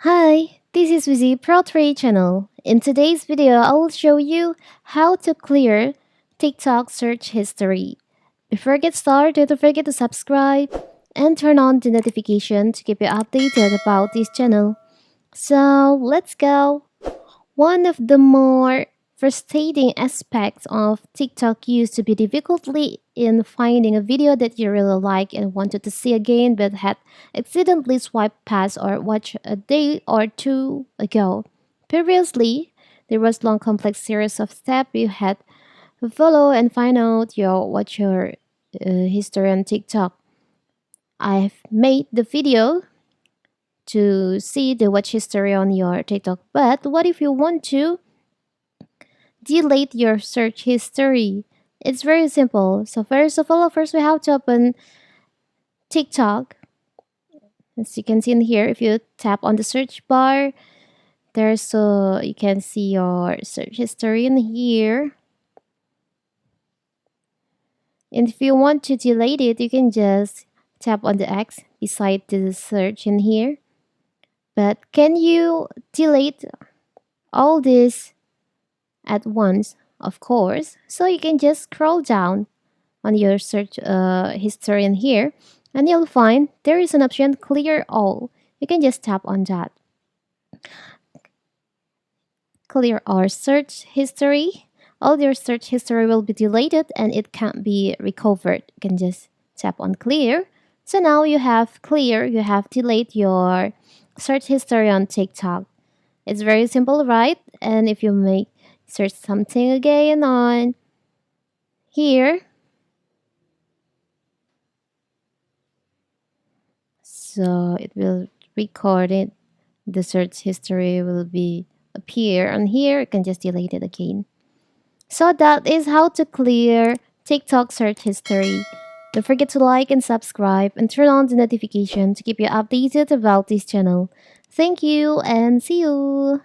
Hi, this is Wizzy Pro3 channel. In today's video, I will show you how to clear TikTok search history. Before I get started, don't forget to subscribe and turn on the notification to keep you updated about this channel. So let's go. One of the more frustrating aspects of TikTok used to be difficulty in finding a video that you really like and wanted to see again but had accidentally swiped past or watched a day or two ago. Previously, there was long complex series of steps you had to follow and find out your history on TikTok. I've made the video to see the watch history on your TikTok, but what if you want to delete your search history? It's very simple. So first we have to open TikTok. As you can see in here, if you tap on the search bar, there's you can see your search history in here. And if you want to delete it, you can just tap on the X beside the search in here. But can you delete all this at once? Of course. So you can just scroll down on your search history in here, and you'll find there is an option clear all. You can just tap on that. Clear our search history. All your search history will be deleted and it can't be recovered. You can just tap on clear. So now you have clear, you have deleted your search history on TikTok. It's very simple, right? And if you make search something again on here, so it will record it. The search history will be appear on here. You can just delete it again. So that is how to clear TikTok search history. Don't forget to like and subscribe and turn on the notification to keep you updated about this channel. Thank you and see you.